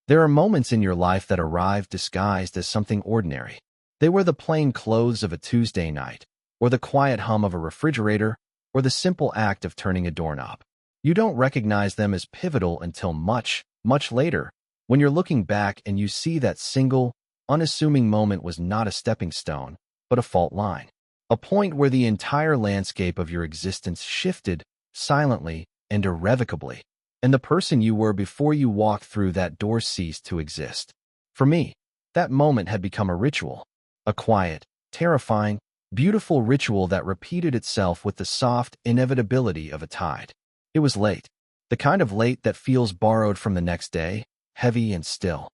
There are moments in your life that arrive disguised as something ordinary. They were the plain clothes of a Tuesday night, or the quiet hum of a refrigerator, or the simple act of turning a doorknob. You don't recognize them as pivotal until much, much later, when you're looking back and you see that single, unassuming moment was not a stepping stone, but a fault line. A point where the entire landscape of your existence shifted, silently and irrevocably, and the person you were before you walked through that door ceased to exist. For me, that moment had become a ritual, a quiet, terrifying, beautiful ritual that repeated itself with the soft inevitability of a tide. It was late, the kind of late that feels borrowed from the next day, heavy and still.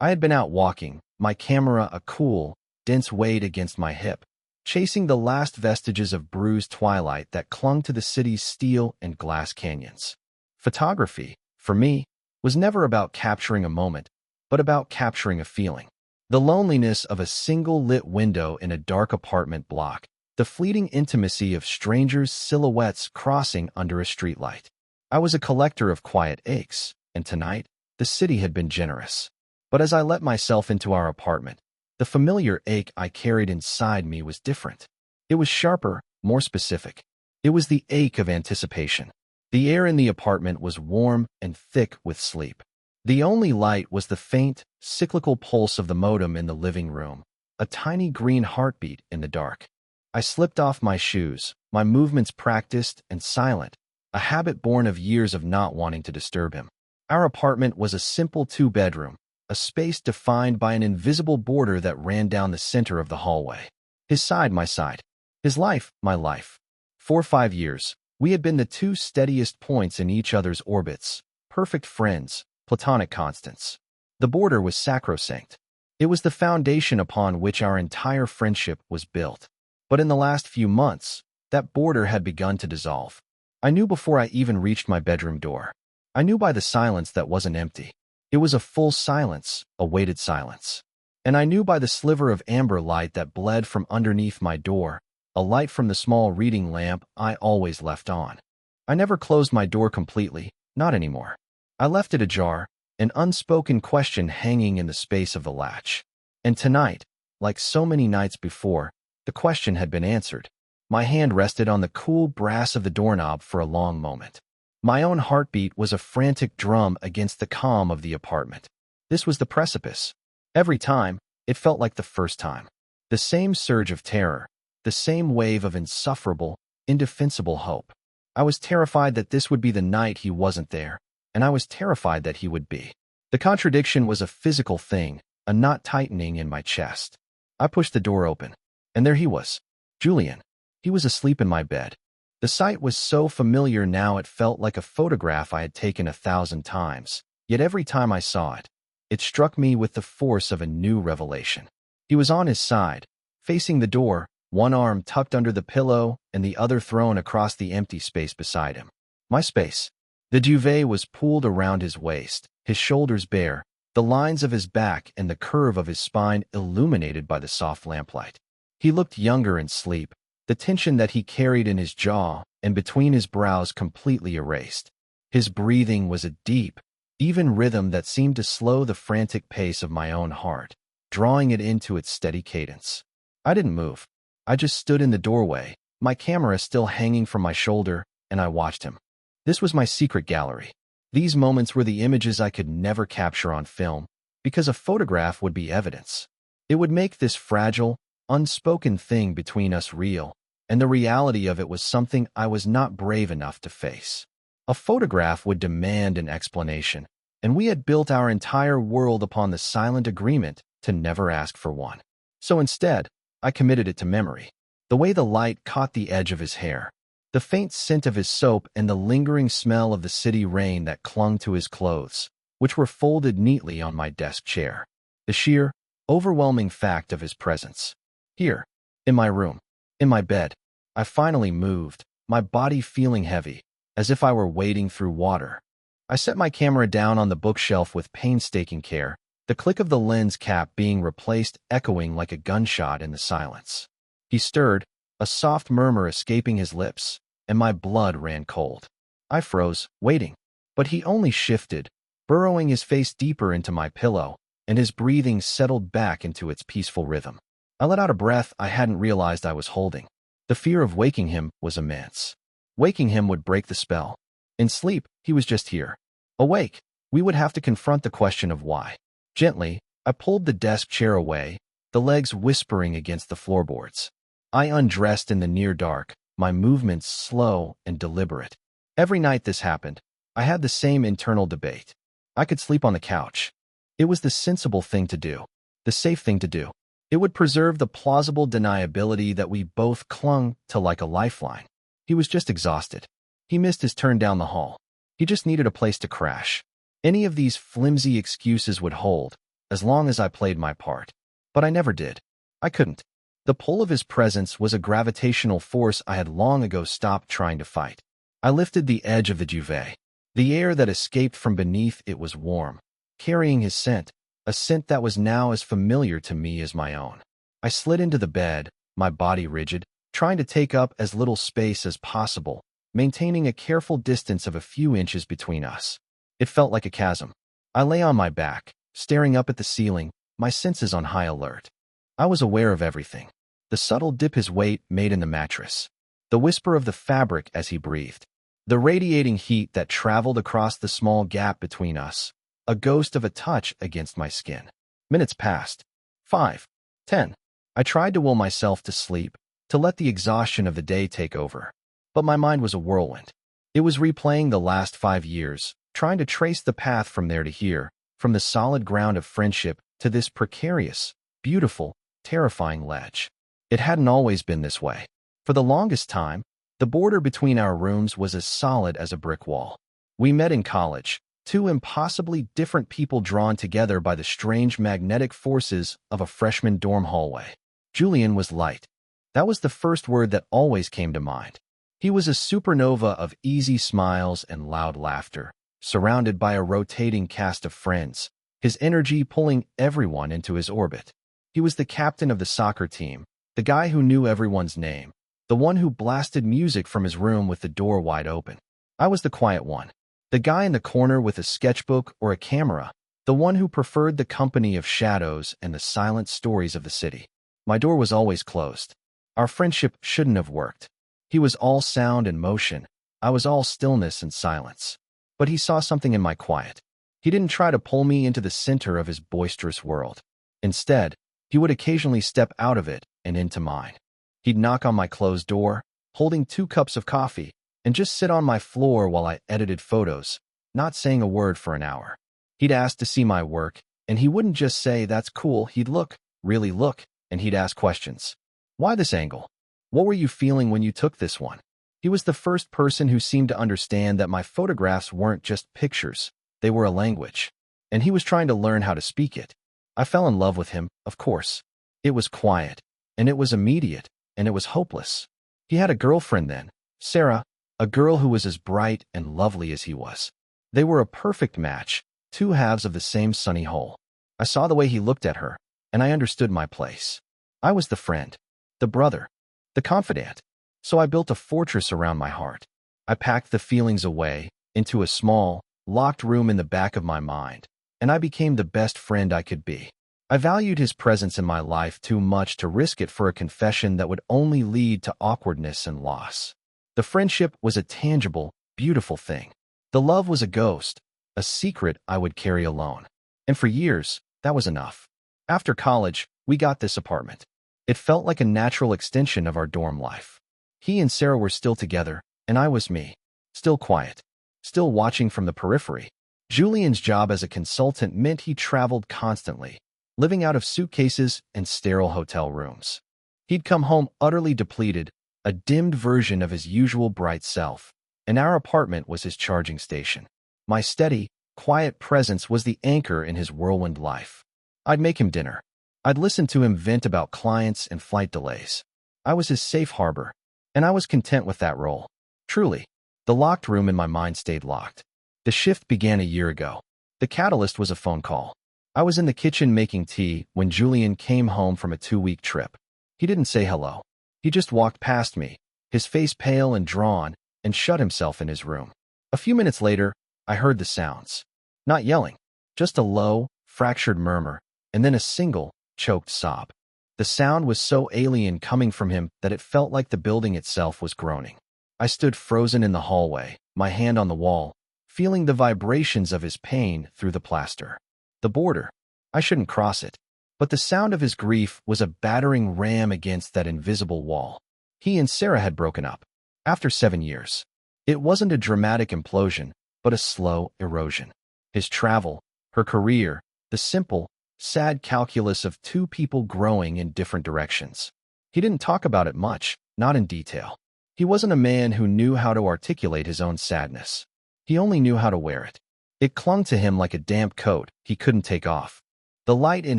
I had been out walking, my camera a cool, dense weight against my hip, chasing the last vestiges of bruised twilight that clung to the city's steel and glass canyons. Photography, for me, was never about capturing a moment, but about capturing a feeling. The loneliness of a single lit window in a dark apartment block, the fleeting intimacy of strangers' silhouettes crossing under a streetlight. I was a collector of quiet aches, and tonight, the city had been generous. But as I let myself into our apartment, the familiar ache I carried inside me was different. It was sharper, more specific. It was the ache of anticipation. The air in the apartment was warm and thick with sleep. The only light was the faint, cyclical pulse of the modem in the living room, a tiny green heartbeat in the dark. I slipped off my shoes, my movements practiced and silent, a habit born of years of not wanting to disturb him. Our apartment was a simple two-bedroom, a space defined by an invisible border that ran down the center of the hallway. His side, my side. His life, my life. For 5 years, we had been the two steadiest points in each other's orbits, perfect friends, platonic constants. The border was sacrosanct. It was the foundation upon which our entire friendship was built. But in the last few months, that border had begun to dissolve. I knew before I even reached my bedroom door. I knew by the silence that wasn't empty. It was a full silence, a weighted silence. And I knew by the sliver of amber light that bled from underneath my door, a light from the small reading lamp I always left on. I never closed my door completely, not anymore. I left it ajar, an unspoken question hanging in the space of the latch. And tonight, like so many nights before, the question had been answered. My hand rested on the cool brass of the doorknob for a long moment. My own heartbeat was a frantic drum against the calm of the apartment. This was the precipice. Every time, it felt like the first time. The same surge of terror, the same wave of insufferable, indefensible hope. I was terrified that this would be the night he wasn't there, and I was terrified that he would be. The contradiction was a physical thing, a knot tightening in my chest. I pushed the door open, and there he was, Julian. He was asleep in my bed. The sight was so familiar now it felt like a photograph I had taken 1,000 times, yet every time I saw it, it struck me with the force of a new revelation. He was on his side, facing the door, one arm tucked under the pillow and the other thrown across the empty space beside him. My space. The duvet was pulled around his waist, his shoulders bare, the lines of his back and the curve of his spine illuminated by the soft lamplight. He looked younger in sleep, the tension that he carried in his jaw and between his brows completely erased. His breathing was a deep, even rhythm that seemed to slow the frantic pace of my own heart, drawing it into its steady cadence. I didn't move. I just stood in the doorway, my camera still hanging from my shoulder, and I watched him. This was my secret gallery. These moments were the images I could never capture on film, because a photograph would be evidence. It would make this fragile, unspoken thing between us real, and the reality of it was something I was not brave enough to face. A photograph would demand an explanation, and we had built our entire world upon the silent agreement to never ask for one. So instead, I committed it to memory. The way the light caught the edge of his hair, the faint scent of his soap and the lingering smell of the city rain that clung to his clothes, which were folded neatly on my desk chair. The sheer, overwhelming fact of his presence. Here, in my room, in my bed, I finally moved, my body feeling heavy, as if I were wading through water. I set my camera down on the bookshelf with painstaking care, the click of the lens cap being replaced echoing like a gunshot in the silence. He stirred, a soft murmur escaping his lips, and my blood ran cold. I froze, waiting, but he only shifted, burrowing his face deeper into my pillow, and his breathing settled back into its peaceful rhythm. I let out a breath I hadn't realized I was holding. The fear of waking him was immense. Waking him would break the spell. In sleep, he was just here. Awake, we would have to confront the question of why. Gently, I pulled the desk chair away, the legs whispering against the floorboards. I undressed in the near dark, my movements slow and deliberate. Every night this happened, I had the same internal debate. I could sleep on the couch. It was the sensible thing to do, the safe thing to do. It would preserve the plausible deniability that we both clung to like a lifeline. He was just exhausted. He missed his turn down the hall. He just needed a place to crash. Any of these flimsy excuses would hold, as long as I played my part. But I never did. I couldn't. The pull of his presence was a gravitational force I had long ago stopped trying to fight. I lifted the edge of the duvet. The air that escaped from beneath it was warm, carrying his scent, a scent that was now as familiar to me as my own. I slid into the bed, my body rigid, trying to take up as little space as possible, maintaining a careful distance of a few inches between us. It felt like a chasm. I lay on my back, staring up at the ceiling, my senses on high alert. I was aware of everything. The subtle dip his weight made in the mattress. The whisper of the fabric as he breathed. The radiating heat that traveled across the small gap between us. A ghost of a touch against my skin. Minutes passed. 5, 10. I tried to will myself to sleep, to let the exhaustion of the day take over. But my mind was a whirlwind. It was replaying the last 5 years, trying to trace the path from there to here, from the solid ground of friendship to this precarious, beautiful, terrifying ledge. It hadn't always been this way. For the longest time, the border between our rooms was as solid as a brick wall. We met in college, two impossibly different people drawn together by the strange magnetic forces of a freshman dorm hallway. Julian was light. That was the first word that always came to mind. He was a supernova of easy smiles and loud laughter, surrounded by a rotating cast of friends, his energy pulling everyone into his orbit. He was the captain of the soccer team, the guy who knew everyone's name, the one who blasted music from his room with the door wide open. I was the quiet one, the guy in the corner with a sketchbook or a camera, the one who preferred the company of shadows and the silent stories of the city. My door was always closed. Our friendship shouldn't have worked. He was all sound and motion. I was all stillness and silence. But he saw something in my quiet. He didn't try to pull me into the center of his boisterous world. Instead, he would occasionally step out of it and into mine. He'd knock on my closed door, holding 2 cups of coffee, and just sit on my floor while I edited photos, not saying a word for an hour. He'd ask to see my work, and he wouldn't just say, "That's cool." He'd look, really look, and he'd ask questions. "Why this angle? What were you feeling when you took this one?" He was the first person who seemed to understand that my photographs weren't just pictures, they were a language. And he was trying to learn how to speak it. I fell in love with him, of course. It was quiet, and it was immediate, and it was hopeless. He had a girlfriend then, Sarah, a girl who was as bright and lovely as he was. They were a perfect match, 2 halves of the same sunny whole. I saw the way he looked at her, and I understood my place. I was the friend, the brother, the confidant. So I built a fortress around my heart. I packed the feelings away into a small, locked room in the back of my mind, and I became the best friend I could be. I valued his presence in my life too much to risk it for a confession that would only lead to awkwardness and loss. The friendship was a tangible, beautiful thing. The love was a ghost, a secret I would carry alone. And for years, that was enough. After college, we got this apartment. It felt like a natural extension of our dorm life. He and Sarah were still together, and I was me, still quiet, still watching from the periphery. Julian's job as a consultant meant he traveled constantly, living out of suitcases and sterile hotel rooms. He'd come home utterly depleted, a dimmed version of his usual bright self, and our apartment was his charging station. My steady, quiet presence was the anchor in his whirlwind life. I'd make him dinner. I'd listen to him vent about clients and flight delays. I was his safe harbor, and I was content with that role. Truly, the locked room in my mind stayed locked. The shift began a year ago. The catalyst was a phone call. I was in the kitchen making tea when Julian came home from a 2-week trip. He didn't say hello. He just walked past me, his face pale and drawn, and shut himself in his room. A few minutes later, I heard the sounds. Not yelling, just a low, fractured murmur, and then a single, choked sob. The sound was so alien coming from him that it felt like the building itself was groaning. I stood frozen in the hallway, my hand on the wall, feeling the vibrations of his pain through the plaster. The border. I shouldn't cross it. But the sound of his grief was a battering ram against that invisible wall. He and Sarah had broken up. After 7 years. It wasn't a dramatic implosion, but a slow erosion. His travel, her career, the simple, sad calculus of two people growing in different directions. He didn't talk about it much, not in detail. He wasn't a man who knew how to articulate his own sadness. He only knew how to wear it. It clung to him like a damp coat he couldn't take off. The light in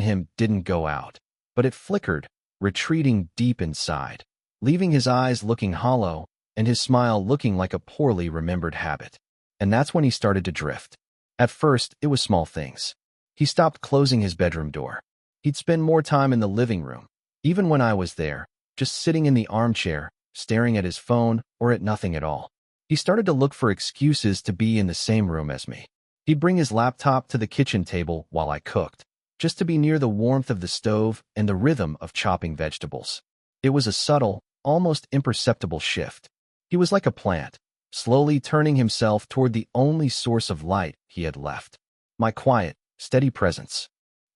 him didn't go out, but it flickered, retreating deep inside, leaving his eyes looking hollow and his smile looking like a poorly remembered habit. And that's when he started to drift. At first, it was small things. He stopped closing his bedroom door. He'd spend more time in the living room, even when I was there, just sitting in the armchair, staring at his phone or at nothing at all. He started to look for excuses to be in the same room as me. He'd bring his laptop to the kitchen table while I cooked, just to be near the warmth of the stove and the rhythm of chopping vegetables. It was a subtle, almost imperceptible shift. He was like a plant, slowly turning himself toward the only source of light he had left. My quiet, steady presence.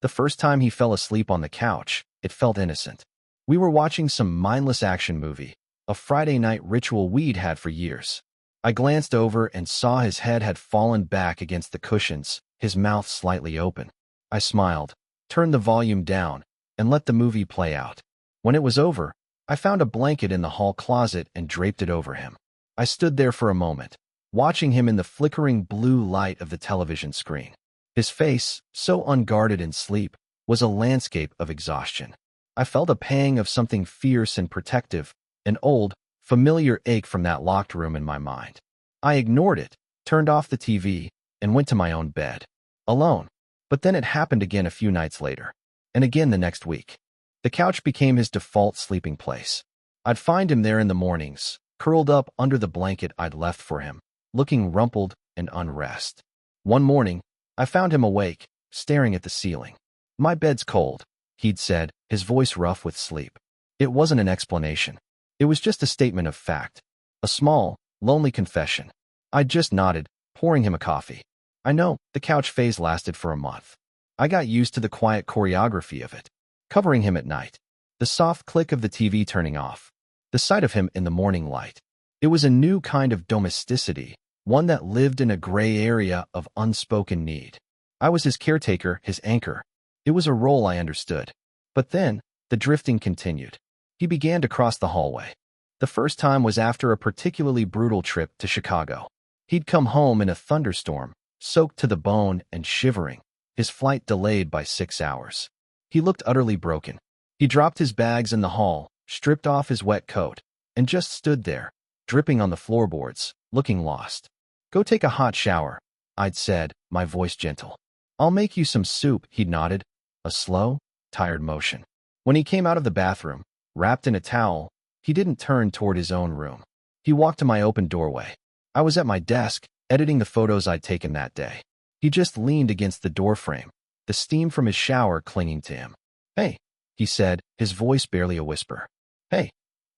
The first time he fell asleep on the couch, it felt innocent. We were watching some mindless action movie, a Friday night ritual we'd had for years. I glanced over and saw his head had fallen back against the cushions, his mouth slightly open. I smiled, turned the volume down, and let the movie play out. When it was over, I found a blanket in the hall closet and draped it over him. I stood there for a moment, watching him in the flickering blue light of the television screen. His face, so unguarded in sleep, was a landscape of exhaustion. I felt a pang of something fierce and protective, an old, familiar ache from that locked room in my mind. I ignored it, turned off the TV, and went to my own bed. Alone. But then it happened again a few nights later. And again the next week. The couch became his default sleeping place. I'd find him there in the mornings, curled up under the blanket I'd left for him, looking rumpled and unrest. One morning, I found him awake, staring at the ceiling. "My bed's cold," he'd said, his voice rough with sleep. It wasn't an explanation. It was just a statement of fact. A small, lonely confession. I just nodded, pouring him a coffee. I know, the couch phase lasted for a month. I got used to the quiet choreography of it. Covering him at night. The soft click of the TV turning off. The sight of him in the morning light. It was a new kind of domesticity, one that lived in a gray area of unspoken need. I was his caretaker, his anchor. It was a role I understood. But then, the drifting continued. He began to cross the hallway. The first time was after a particularly brutal trip to Chicago. He'd come home in a thunderstorm, soaked to the bone and shivering, his flight delayed by 6 hours. He looked utterly broken. He dropped his bags in the hall, stripped off his wet coat, and just stood there, dripping on the floorboards, looking lost. "Go take a hot shower," I'd said, my voice gentle. "I'll make you some soup," he'd nodded, a slow, tired motion. When he came out of the bathroom, wrapped in a towel, he didn't turn toward his own room. He walked to my open doorway. I was at my desk, editing the photos I'd taken that day. He just leaned against the doorframe, the steam from his shower clinging to him. "Hey," he said, his voice barely a whisper. "Hey,"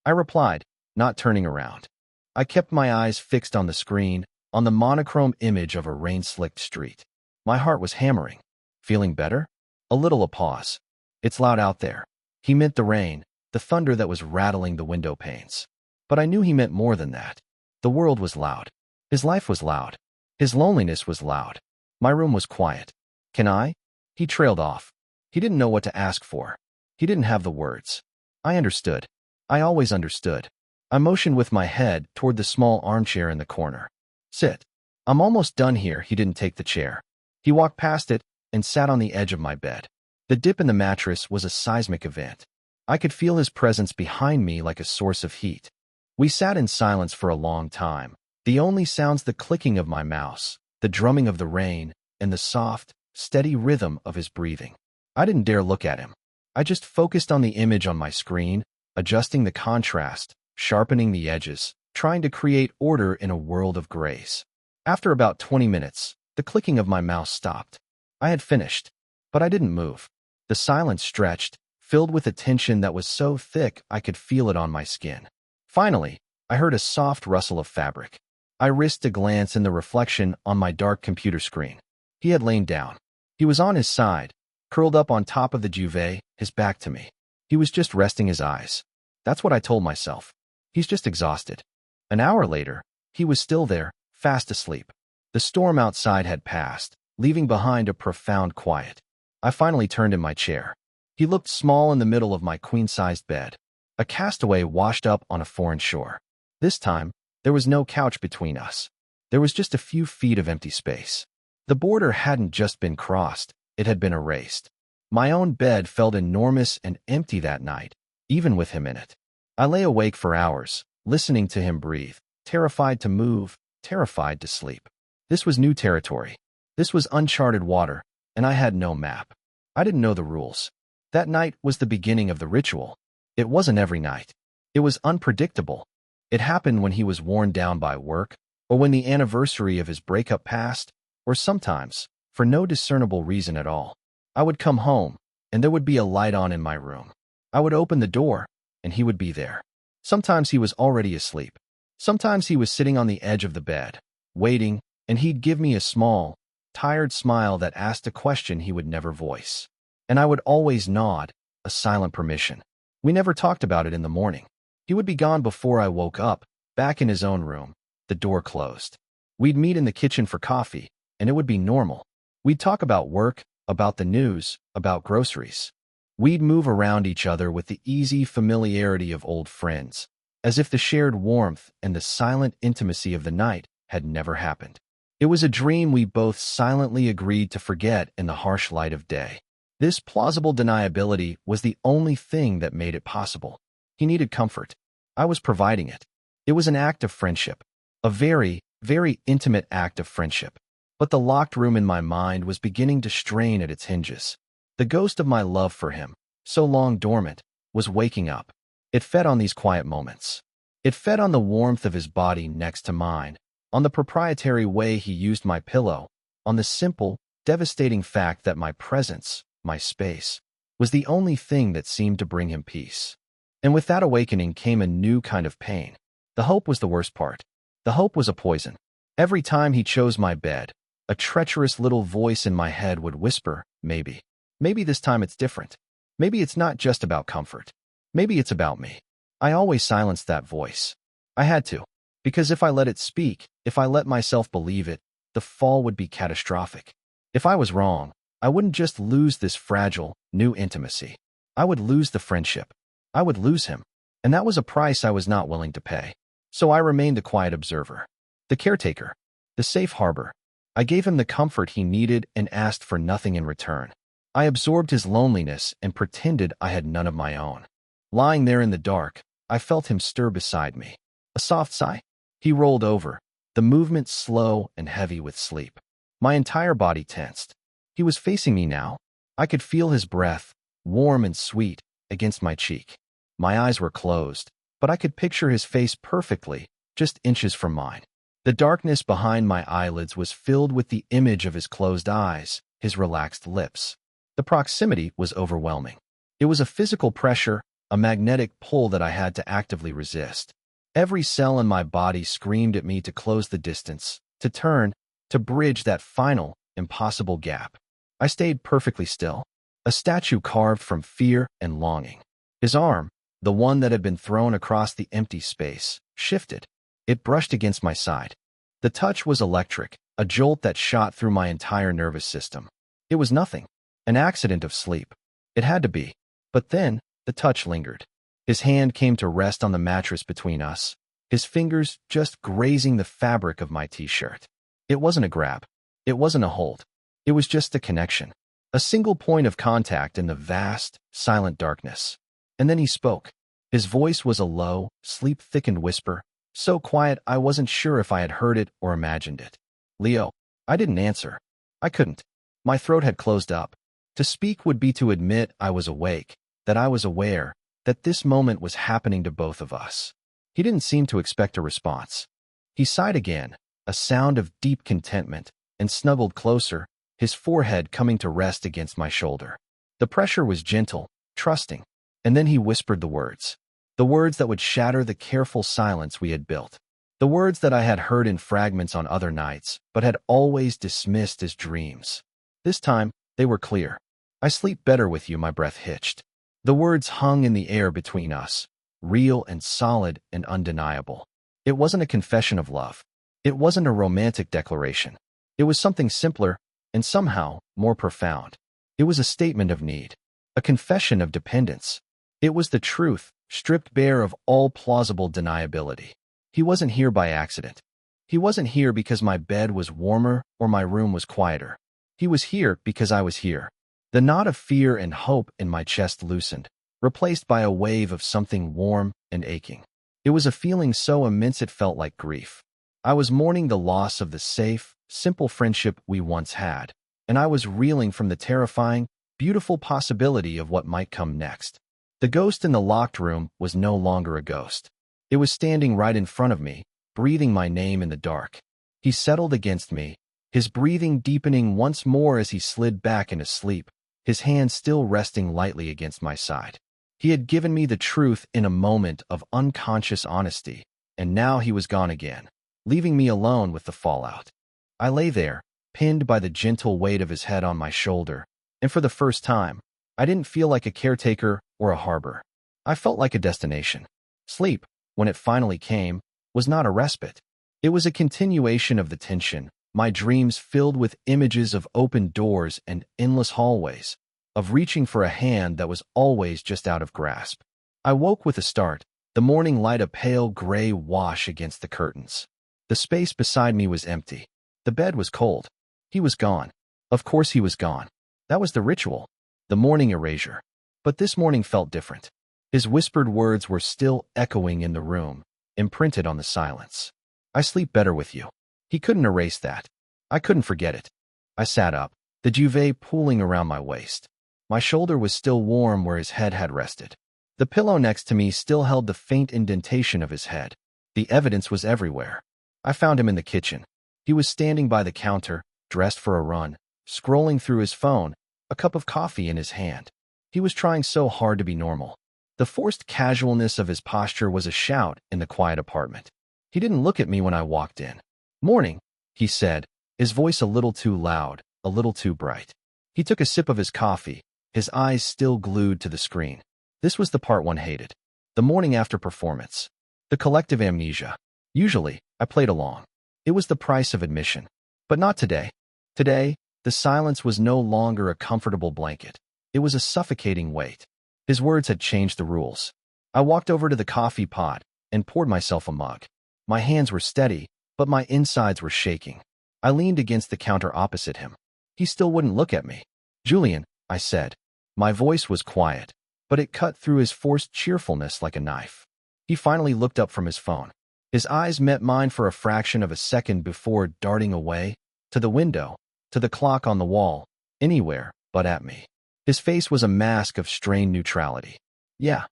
I replied, not turning around. I kept my eyes fixed on the screen, on the monochrome image of a rain-slicked street. My heart was hammering. "Feeling better?" A little a pause. "It's loud out there." He meant the rain, the thunder that was rattling the window panes. But I knew he meant more than that. The world was loud. His life was loud. His loneliness was loud. My room was quiet. "Can I?" He trailed off. He didn't know what to ask for. He didn't have the words. I understood. I always understood. I motioned with my head toward the small armchair in the corner. "Sit." "I'm almost done here." He didn't take the chair. He walked past it and sat on the edge of my bed. The dip in the mattress was a seismic event. I could feel his presence behind me like a source of heat. We sat in silence for a long time. The only sounds the clicking of my mouse, the drumming of the rain, and the soft, steady rhythm of his breathing. I didn't dare look at him. I just focused on the image on my screen, adjusting the contrast, sharpening the edges, trying to create order in a world of grays. After about 20 minutes, The clicking of my mouse stopped. I had finished, but I didn't move. The silence stretched, filled with a tension that was so thick I could feel it on my skin. Finally, I heard a soft rustle of fabric. I risked a glance in the reflection on my dark computer screen. He had lain down. He was on his side, curled up on top of the duvet, his back to me. He was just resting his eyes. That's what I told myself. He's just exhausted. An hour later, he was still there, fast asleep. The storm outside had passed, leaving behind a profound quiet. I finally turned in my chair. He looked small in the middle of my queen-sized bed, a castaway washed up on a foreign shore. This time, there was no couch between us. There was just a few feet of empty space. The border hadn't just been crossed, it had been erased. My own bed felt enormous and empty that night, even with him in it. I lay awake for hours, listening to him breathe, terrified to move, terrified to sleep. This was new territory. This was uncharted water, and I had no map. I didn't know the rules. That night was the beginning of the ritual. It wasn't every night. It was unpredictable. It happened when he was worn down by work, or when the anniversary of his breakup passed, or sometimes, for no discernible reason at all. I would come home, and there would be a light on in my room. I would open the door, and he would be there. Sometimes he was already asleep. Sometimes he was sitting on the edge of the bed, waiting, and he'd give me a small, tired smile that asked a question he would never voice. And I would always nod, a silent permission. We never talked about it in the morning. He would be gone before I woke up, back in his own room, the door closed. We'd meet in the kitchen for coffee, and it would be normal. We'd talk about work, about the news, about groceries. We'd move around each other with the easy familiarity of old friends, as if the shared warmth and the silent intimacy of the night had never happened. It was a dream we both silently agreed to forget in the harsh light of day. This plausible deniability was the only thing that made it possible. He needed comfort. I was providing it. It was an act of friendship, a very, very intimate act of friendship. But the locked room in my mind was beginning to strain at its hinges. The ghost of my love for him, so long dormant, was waking up. It fed on these quiet moments. It fed on the warmth of his body next to mine, on the proprietary way he used my pillow, on the simple, devastating fact that my presence, my space, was the only thing that seemed to bring him peace. And with that awakening came a new kind of pain. The hope was the worst part. The hope was a poison. Every time he chose my bed, a treacherous little voice in my head would whisper, maybe. Maybe this time it's different. Maybe it's not just about comfort. Maybe it's about me. I always silenced that voice. I had to. Because if I let it speak, if I let myself believe it, the fall would be catastrophic. If I was wrong, I wouldn't just lose this fragile, new intimacy. I would lose the friendship. I would lose him. And that was a price I was not willing to pay. So I remained the quiet observer, the caretaker, the safe harbor. I gave him the comfort he needed and asked for nothing in return. I absorbed his loneliness and pretended I had none of my own. Lying there in the dark, I felt him stir beside me. A soft sigh. He rolled over, the movement slow and heavy with sleep. My entire body tensed. He was facing me now. I could feel his breath, warm and sweet, against my cheek. My eyes were closed, but I could picture his face perfectly, just inches from mine. The darkness behind my eyelids was filled with the image of his closed eyes, his relaxed lips. The proximity was overwhelming. It was a physical pressure, a magnetic pull that I had to actively resist. Every cell in my body screamed at me to close the distance, to turn, to bridge that final, impossible gap. I stayed perfectly still, a statue carved from fear and longing. His arm, the one that had been thrown across the empty space, shifted. It brushed against my side. The touch was electric, a jolt that shot through my entire nervous system. It was nothing, an accident of sleep. It had to be. But then, the touch lingered. His hand came to rest on the mattress between us, his fingers just grazing the fabric of my t-shirt. It wasn't a grab. It wasn't a hold. It was just a connection. A single point of contact in the vast, silent darkness. And then he spoke. His voice was a low, sleep-thickened whisper, so quiet I wasn't sure if I had heard it or imagined it. Leo. I didn't answer. I couldn't. My throat had closed up. To speak would be to admit I was awake, that I was aware, that this moment was happening to both of us. He didn't seem to expect a response. He sighed again, a sound of deep contentment, and snuggled closer, his forehead coming to rest against my shoulder. The pressure was gentle, trusting, and then he whispered the words. The words that would shatter the careful silence we had built. The words that I had heard in fragments on other nights, but had always dismissed as dreams. This time, they were clear. I sleep better with you, my breath hitched. The words hung in the air between us, real and solid and undeniable. It wasn't a confession of love. It wasn't a romantic declaration. It was something simpler and somehow more profound. It was a statement of need, a confession of dependence. It was the truth, stripped bare of all plausible deniability. He wasn't here by accident. He wasn't here because my bed was warmer or my room was quieter. He was here because I was here. The knot of fear and hope in my chest loosened, replaced by a wave of something warm and aching. It was a feeling so immense it felt like grief. I was mourning the loss of the safe, simple friendship we once had, and I was reeling from the terrifying, beautiful possibility of what might come next. The ghost in the locked room was no longer a ghost. It was standing right in front of me, breathing my name in the dark. He settled against me, his breathing deepening once more as he slid back into sleep, his hand still resting lightly against my side. He had given me the truth in a moment of unconscious honesty, and now he was gone again, leaving me alone with the fallout. I lay there, pinned by the gentle weight of his head on my shoulder, and for the first time, I didn't feel like a caretaker or a harbor. I felt like a destination. Sleep, when it finally came, was not a respite. It was a continuation of the tension, my dreams filled with images of open doors and endless hallways, of reaching for a hand that was always just out of grasp. I woke with a start, the morning light a pale gray wash against the curtains. The space beside me was empty. The bed was cold. He was gone. Of course he was gone. That was the ritual, the morning erasure. But this morning felt different. His whispered words were still echoing in the room, imprinted on the silence. I sleep better with you. He couldn't erase that. I couldn't forget it. I sat up, the duvet pooling around my waist. My shoulder was still warm where his head had rested. The pillow next to me still held the faint indentation of his head. The evidence was everywhere. I found him in the kitchen. He was standing by the counter, dressed for a run, scrolling through his phone, a cup of coffee in his hand. He was trying so hard to be normal. The forced casualness of his posture was a shout in the quiet apartment. He didn't look at me when I walked in. "Morning," he said, his voice a little too loud, a little too bright. He took a sip of his coffee, his eyes still glued to the screen. This was the part one hated. The morning after performance. The collective amnesia. Usually, I played along. It was the price of admission. But not today. Today, the silence was no longer a comfortable blanket. It was a suffocating weight. His words had changed the rules. I walked over to the coffee pot and poured myself a mug. My hands were steady, but my insides were shaking. I leaned against the counter opposite him. He still wouldn't look at me. "Julian," I said. My voice was quiet, but it cut through his forced cheerfulness like a knife. He finally looked up from his phone. His eyes met mine for a fraction of a second before darting away, to the window, to the clock on the wall, anywhere but at me. His face was a mask of strained neutrality. "Yeah.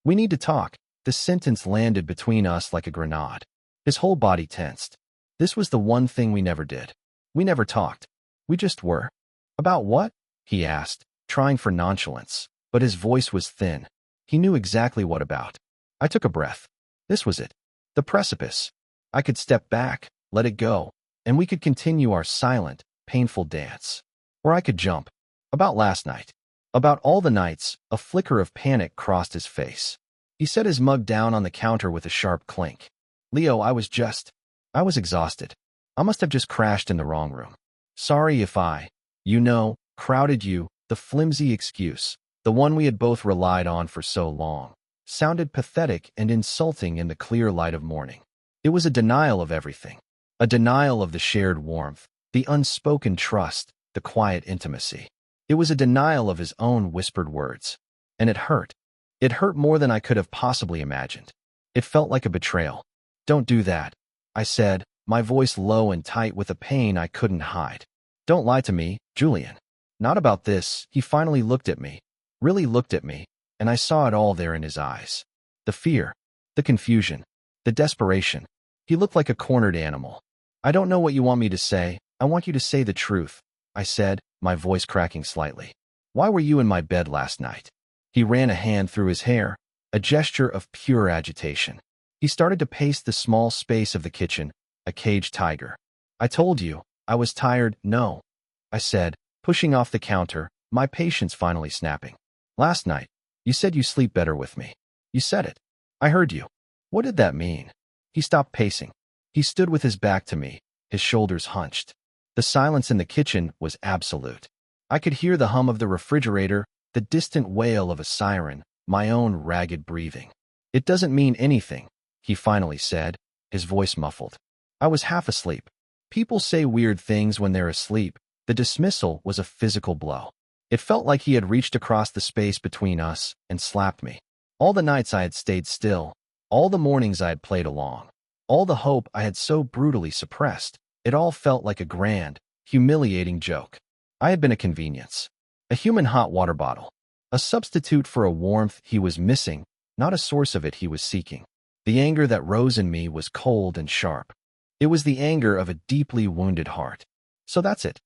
We need to talk." The sentence landed between us like a grenade. His whole body tensed. This was the one thing we never did. We never talked. We just were. "About what?" he asked, trying for nonchalance, but his voice was thin. He knew exactly what about. I took a breath. This was it. The precipice. I could step back, let it go, and we could continue our silent, painful dance. Or I could jump. About last night. About all the nights, a flicker of panic crossed his face. He set his mug down on the counter with a sharp clink. "Leo, I was exhausted. I must have just crashed in the wrong room. Sorry if I, crowded you." The flimsy excuse, the one we had both relied on for so long, sounded pathetic and insulting in the clear light of morning. It was a denial of everything. A denial of the shared warmth, the unspoken trust, the quiet intimacy. It was a denial of his own whispered words. And it hurt. It hurt more than I could have possibly imagined. It felt like a betrayal. "Don't do that," I said, my voice low and tight with a pain I couldn't hide. "Don't lie to me, Julian. Not about this." He finally looked at me, really looked at me, and I saw it all there in his eyes. The fear, the confusion, the desperation. He looked like a cornered animal. "I don't know what you want me to say," I want you to say the truth, I said, my voice cracking slightly. Why were you in my bed last night? He ran a hand through his hair, a gesture of pure agitation. He started to pace the small space of the kitchen, a caged tiger. I told you, I was tired. No, I said, pushing off the counter, my patience finally snapping. Last night, you said you sleep better with me. You said it. I heard you. What did that mean? He stopped pacing. He stood with his back to me, his shoulders hunched. The silence in the kitchen was absolute. I could hear the hum of the refrigerator, the distant wail of a siren, my own ragged breathing. It doesn't mean anything, he finally said, his voice muffled. I was half asleep. People say weird things when they're asleep. The dismissal was a physical blow. It felt like he had reached across the space between us and slapped me. All the nights I had stayed still, all the mornings I had played along, all the hope I had so brutally suppressed, it all felt like a grand, humiliating joke. I had been a convenience, a human hot water bottle, a substitute for a warmth he was missing, not a source of it he was seeking. The anger that rose in me was cold and sharp. It was the anger of a deeply wounded heart. So that's it?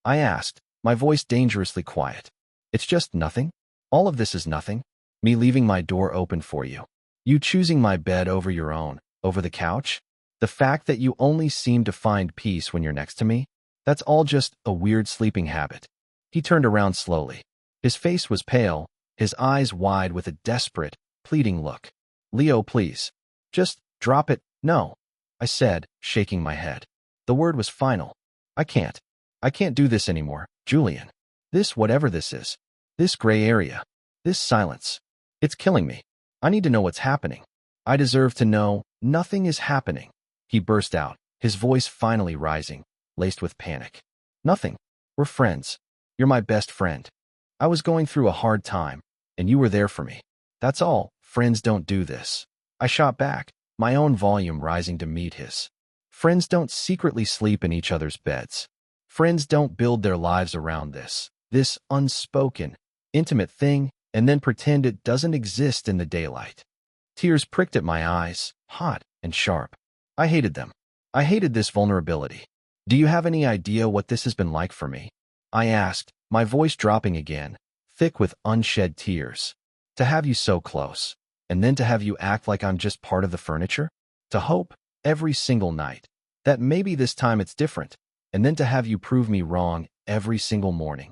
I asked, my voice dangerously quiet. It's just nothing? All of this is nothing? Me leaving my door open for you? You choosing my bed over your own, over the couch? The fact that you only seem to find peace when you're next to me? That's all just a weird sleeping habit. He turned around slowly. His face was pale, his eyes wide with a desperate, pleading look. Leo, please. Just drop it. No, I said, shaking my head. The word was final. I can't do this anymore, Julian. This, whatever this is. This gray area. This silence. It's killing me. I need to know what's happening. I deserve to know. Nothing is happening. He burst out, his voice finally rising, laced with panic. Nothing. We're friends. You're my best friend. I was going through a hard time, and you were there for me. That's all. Friends don't do this. I shot back, my own volume rising to meet his. Friends don't secretly sleep in each other's beds. Friends don't build their lives around this unspoken, intimate thing, and then pretend it doesn't exist in the daylight. Tears pricked at my eyes, hot and sharp. I hated them. I hated this vulnerability. Do you have any idea what this has been like for me? I asked, my voice dropping again, thick with unshed tears. To have you so close, and then to have you act like I'm just part of the furniture? To hope, every single night, that maybe this time it's different, and then to have you prove me wrong every single morning.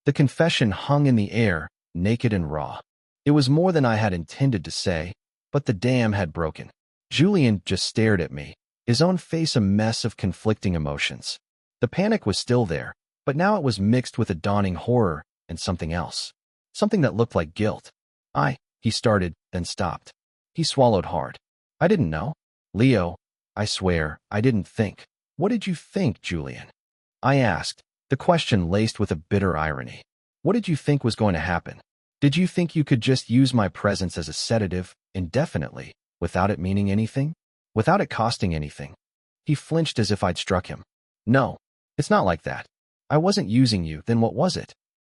The confession hung in the air, naked and raw. It was more than I had intended to say, but the dam had broken. Julian just stared at me, his own face a mess of conflicting emotions. The panic was still there, but now it was mixed with a dawning horror and something else. Something that looked like guilt. He started, then stopped. He swallowed hard. I didn't know. Leo, I swear, I didn't think. What did you think, Julian? I asked, the question laced with a bitter irony. What did you think was going to happen? Did you think you could just use my presence as a sedative, indefinitely, without it meaning anything? Without it costing anything? He flinched as if I'd struck him. No, it's not like that. I wasn't using you, then what was it?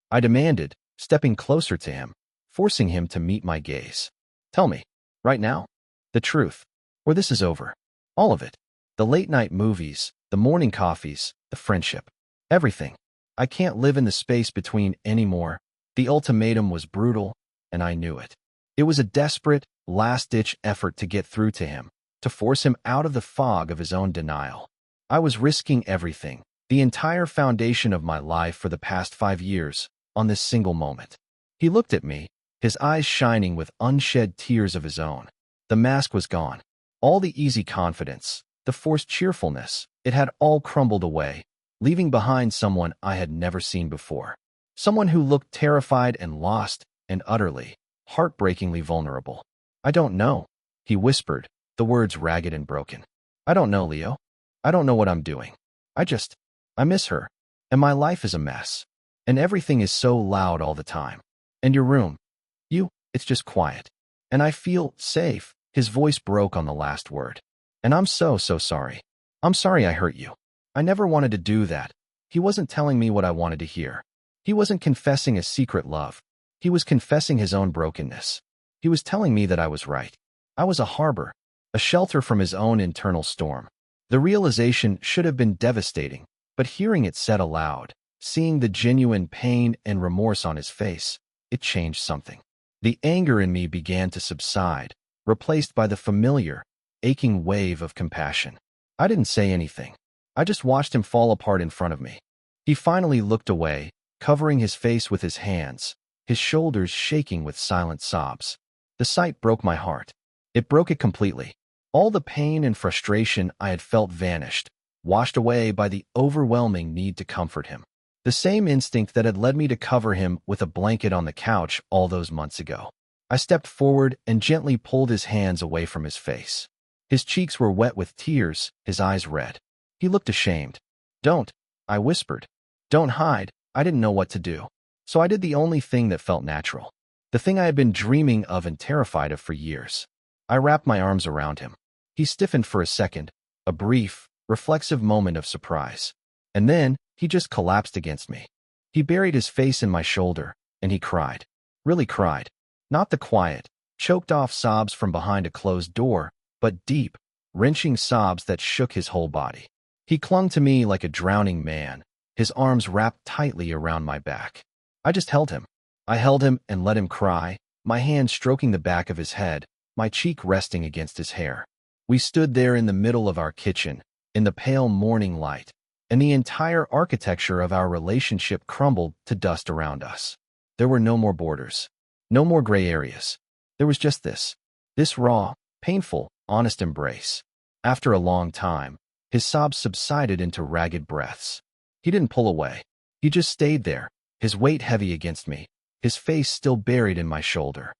I demanded, stepping closer to him, forcing him to meet my gaze. Tell me, right now, the truth, or this is over. All of it. The late-night movies, the morning coffees, the friendship. Everything. I can't live in the space between anymore. The ultimatum was brutal, and I knew it. It was a desperate, last-ditch effort to get through to him, to force him out of the fog of his own denial. I was risking everything, the entire foundation of my life for the past 5 years, on this single moment. He looked at me, his eyes shining with unshed tears of his own. The mask was gone. All the easy confidence, the forced cheerfulness, it had all crumbled away, leaving behind someone I had never seen before. Someone who looked terrified and lost and utterly, heartbreakingly vulnerable. I don't know, he whispered, the words ragged and broken. I don't know, Leo. I don't know what I'm doing. I miss her, and my life is a mess, and everything is so loud all the time. And your room, it's just quiet. And I feel safe. His voice broke on the last word. And I'm so sorry. I'm sorry I hurt you. I never wanted to do that. He wasn't telling me what I wanted to hear. He wasn't confessing a secret love. He was confessing his own brokenness. He was telling me that I was right. I was a harbor, a shelter from his own internal storm. The realization should have been devastating, But hearing it said aloud, seeing the genuine pain and remorse on his face, it changed something. The anger in me began to subside, replaced by the familiar, aching wave of compassion. I didn't say anything. I just watched him fall apart in front of me. He finally looked away, covering his face with his hands, his shoulders shaking with silent sobs. The sight broke my heart. It broke it completely. All the pain and frustration I had felt vanished, washed away by the overwhelming need to comfort him. The same instinct that had led me to cover him with a blanket on the couch all those months ago. I stepped forward and gently pulled his hands away from his face. His cheeks were wet with tears, his eyes red. He looked ashamed. "Don't," I whispered. "Don't hide." I didn't know what to do. So I did the only thing that felt natural. The thing I had been dreaming of and terrified of for years. I wrapped my arms around him. He stiffened for a second, a brief, reflexive moment of surprise. And then, he just collapsed against me. He buried his face in my shoulder, and he cried. Really cried. Not the quiet, choked-off sobs from behind a closed door, but deep, wrenching sobs that shook his whole body. He clung to me like a drowning man, his arms wrapped tightly around my back. I just held him. I held him and let him cry, my hand stroking the back of his head, my cheek resting against his hair. We stood there in the middle of our kitchen, in the pale morning light, and the entire architecture of our relationship crumbled to dust around us. There were no more borders, no more gray areas. There was just this raw, painful, honest embrace. After a long time, his sobs subsided into ragged breaths. He didn't pull away. He just stayed there, his weight heavy against me, his face still buried in my shoulder.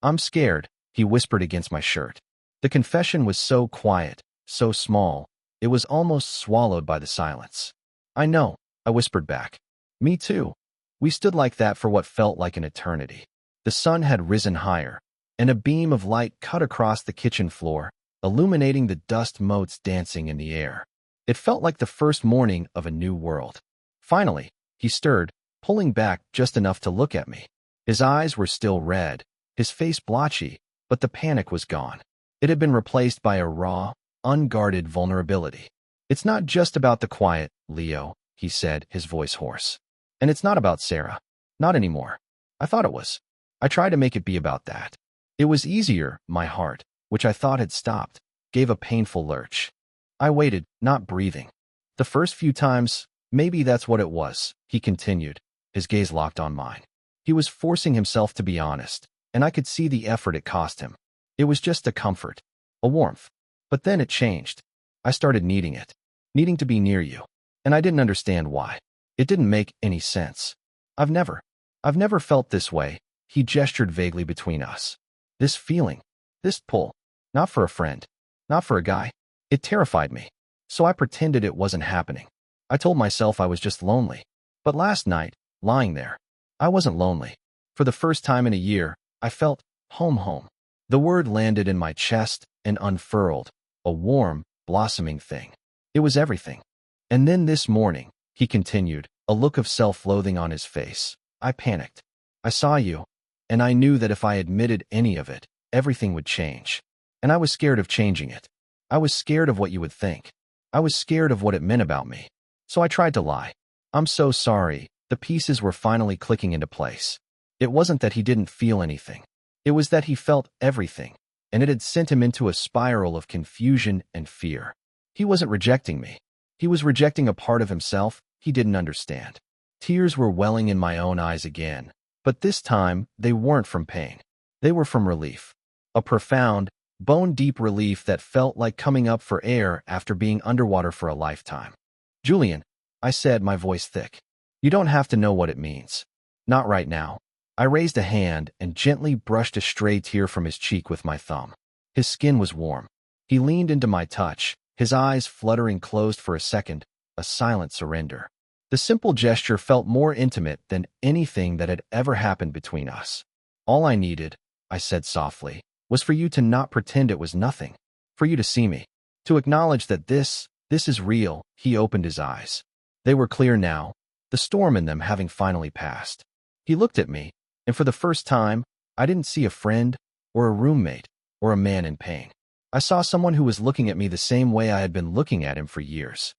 "I'm scared," he whispered against my shirt. The confession was so quiet, so small, it was almost swallowed by the silence. "I know," I whispered back. "Me too." We stood like that for what felt like an eternity. The sun had risen higher, and a beam of light cut across the kitchen floor, illuminating the dust motes dancing in the air. It felt like the first morning of a new world. Finally, he stirred, pulling back just enough to look at me. His eyes were still red, his face blotchy, but the panic was gone. It had been replaced by a raw, unguarded vulnerability. "It's not just about the quiet, Leo," he said, his voice hoarse. "And it's not about Sarah. Not anymore. I thought it was. I tried to make it be about that. It was easier." My heart, which I thought had stopped, gave a painful lurch. I waited, not breathing. "The first few times, maybe that's what it was," he continued, his gaze locked on mine. He was forcing himself to be honest, and I could see the effort it cost him. It was just a comfort, a warmth. But then it changed. I started needing it, needing to be near you. And I didn't understand why. It didn't make any sense. I've never felt this way," he gestured vaguely between us. This feeling, this pull, not for a friend, not for a guy. It terrified me. So I pretended it wasn't happening. I told myself I was just lonely. But last night, lying there, I wasn't lonely. For the first time in a year, I felt home. The word landed in my chest and unfurled, a warm, blossoming thing. It was everything. "And then this morning," he continued, a look of self-loathing on his face, "I panicked. I saw you, and I knew that if I admitted any of it, everything would change. And I was scared of changing it. I was scared of what you would think. I was scared of what it meant about me. So I tried to lie. I'm so sorry." The pieces were finally clicking into place. It wasn't that he didn't feel anything. It was that he felt everything, and it had sent him into a spiral of confusion and fear. He wasn't rejecting me. He was rejecting a part of himself he didn't understand. Tears were welling in my own eyes again, but this time they weren't from pain. They were from relief. A profound, bone-deep relief that felt like coming up for air after being underwater for a lifetime. "Julian," I said, my voice thick. "You don't have to know what it means. Not right now." I raised a hand and gently brushed a stray tear from his cheek with my thumb. His skin was warm. He leaned into my touch, his eyes fluttering closed for a second, a silent surrender. The simple gesture felt more intimate than anything that had ever happened between us. "All I needed," I said softly, "was for you to not pretend it was nothing. For you to see me. To acknowledge that this is real." He opened his eyes. They were clear now, the storm in them having finally passed. He looked at me, and for the first time, I didn't see a friend, or a roommate, or a man in pain. I saw someone who was looking at me the same way I had been looking at him for years.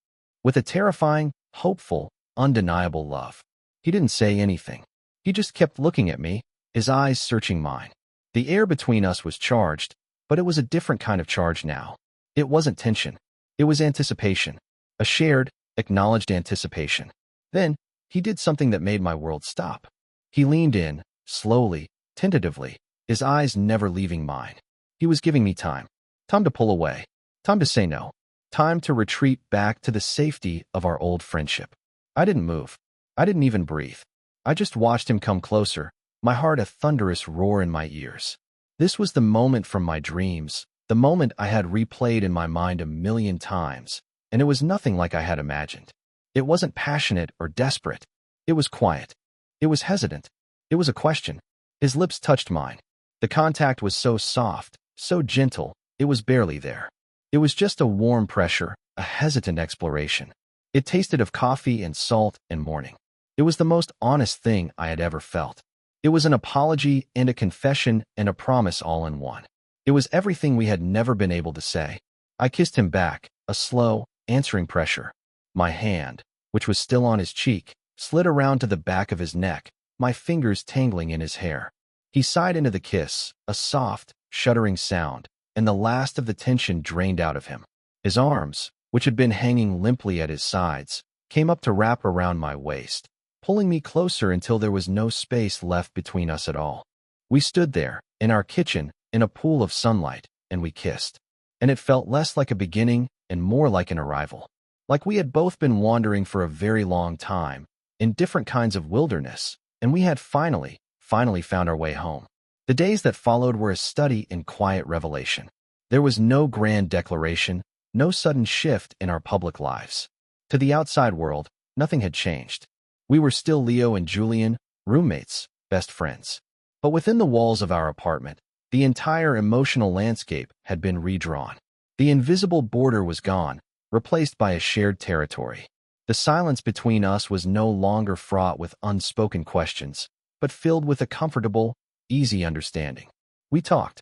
With a terrifying, hopeful, undeniable love. He didn't say anything. He just kept looking at me, his eyes searching mine. The air between us was charged, but it was a different kind of charge now. It wasn't tension. It was anticipation. A shared, acknowledged anticipation. Then, he did something that made my world stop. He leaned in, slowly, tentatively, his eyes never leaving mine. He was giving me time. Time to pull away. Time to say no. Time to retreat back to the safety of our old friendship. I didn't move. I didn't even breathe. I just watched him come closer, my heart a thunderous roar in my ears. This was the moment from my dreams, the moment I had replayed in my mind 1,000,000 times, and it was nothing like I had imagined. It wasn't passionate or desperate. It was quiet. It was hesitant. It was a question. His lips touched mine. The contact was so soft, so gentle, it was barely there. It was just a warm pressure, a hesitant exploration. It tasted of coffee and salt and morning. It was the most honest thing I had ever felt. It was an apology and a confession and a promise all in one. It was everything we had never been able to say. I kissed him back, a slow, answering pressure. My hand, which was still on his cheek, slid around to the back of his neck, my fingers tangling in his hair. He sighed into the kiss, a soft, shuddering sound, and the last of the tension drained out of him. His arms, which had been hanging limply at his sides, came up to wrap around my waist, pulling me closer until there was no space left between us at all. We stood there, in our kitchen, in a pool of sunlight, and we kissed. And it felt less like a beginning and more like an arrival. Like we had both been wandering for a very long time, in different kinds of wilderness, and we had finally found our way home. The days that followed were a study in quiet revelation. There was no grand declaration, no sudden shift in our public lives. To the outside world, nothing had changed. We were still Leo and Julian, roommates, best friends. But within the walls of our apartment, the entire emotional landscape had been redrawn. The invisible border was gone, replaced by a shared territory. The silence between us was no longer fraught with unspoken questions, but filled with a comfortable, easy understanding. We talked.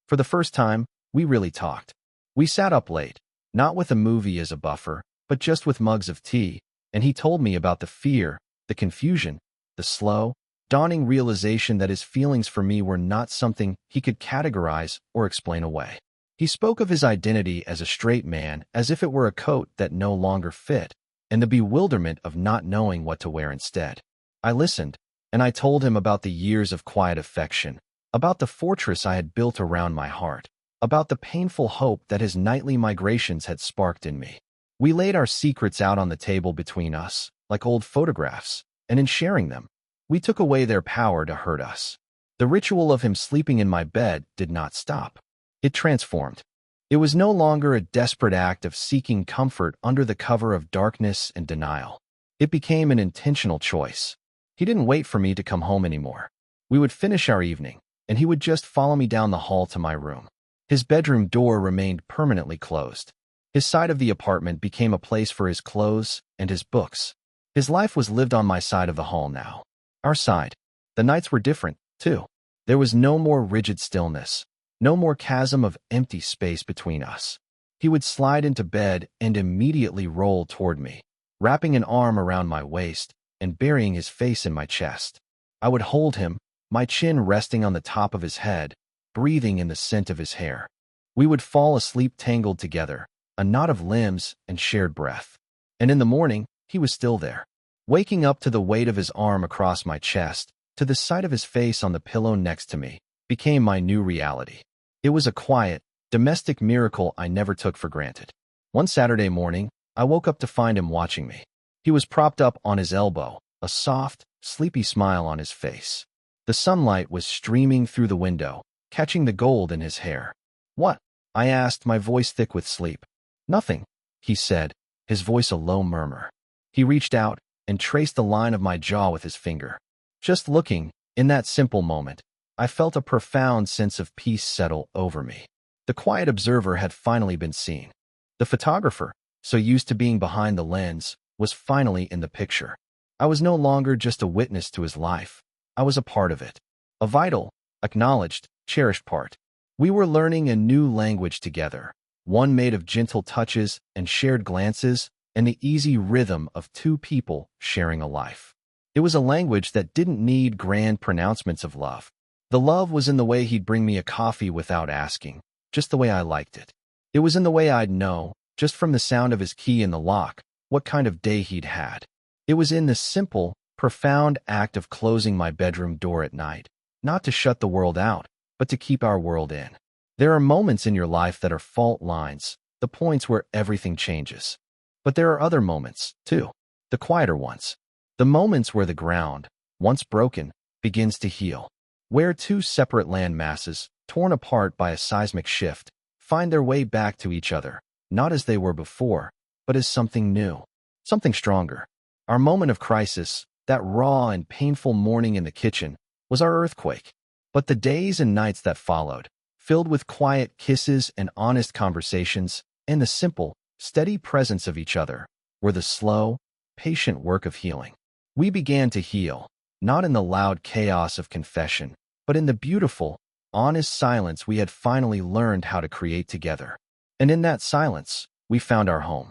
For the first time, we really talked. We sat up late, not with a movie as a buffer, but just with mugs of tea, and he told me about the fear, the confusion, the slow, dawning realization that his feelings for me were not something he could categorize or explain away. He spoke of his identity as a straight man as if it were a coat that no longer fit, and the bewilderment of not knowing what to wear instead. I listened, and I told him about the years of quiet affection, about the fortress I had built around my heart, about the painful hope that his nightly migrations had sparked in me. We laid our secrets out on the table between us, like old photographs, and in sharing them, we took away their power to hurt us. The ritual of him sleeping in my bed did not stop. It transformed. It was no longer a desperate act of seeking comfort under the cover of darkness and denial. It became an intentional choice. He didn't wait for me to come home anymore. We would finish our evening, and he would just follow me down the hall to my room. His bedroom door remained permanently closed. His side of the apartment became a place for his clothes and his books. His life was lived on my side of the hall now. Our side. The nights were different, too. There was no more rigid stillness, no more chasm of empty space between us. He would slide into bed and immediately roll toward me, wrapping an arm around my waist and burying his face in my chest. I would hold him, my chin resting on the top of his head, breathing in the scent of his hair. We would fall asleep tangled together, a knot of limbs and shared breath. And in the morning, he was still there. Waking up to the weight of his arm across my chest, to the sight of his face on the pillow next to me, became my new reality. It was a quiet, domestic miracle I never took for granted. One Saturday morning, I woke up to find him watching me. He was propped up on his elbow, a soft, sleepy smile on his face. The sunlight was streaming through the window, catching the gold in his hair. "What?" I asked, my voice thick with sleep. "Nothing," he said, his voice a low murmur. He reached out and traced the line of my jaw with his finger. Just looking, in that simple moment, I felt a profound sense of peace settle over me. The quiet observer had finally been seen. The photographer, so used to being behind the lens, was finally in the picture. I was no longer just a witness to his life. I was a part of it. A vital, acknowledged, cherished part. We were learning a new language together, one made of gentle touches and shared glances, and the easy rhythm of two people sharing a life. It was a language that didn't need grand pronouncements of love. The love was in the way he'd bring me a coffee without asking, just the way I liked it. It was in the way I'd know, just from the sound of his key in the lock, what kind of day he'd had. It was in the simple, profound act of closing my bedroom door at night, not to shut the world out, but to keep our world in. There are moments in your life that are fault lines, the points where everything changes. But there are other moments, too, the quieter ones. The moments where the ground, once broken, begins to heal. Where two separate land masses, torn apart by a seismic shift, find their way back to each other, not as they were before, but as something new, something stronger. Our moment of crisis, that raw and painful morning in the kitchen, was our earthquake. But the days and nights that followed, filled with quiet kisses and honest conversations, and the simple, steady presence of each other, were the slow, patient work of healing. We began to heal, not in the loud chaos of confession, but in the beautiful, honest silence we had finally learned how to create together. And in that silence, we found our home.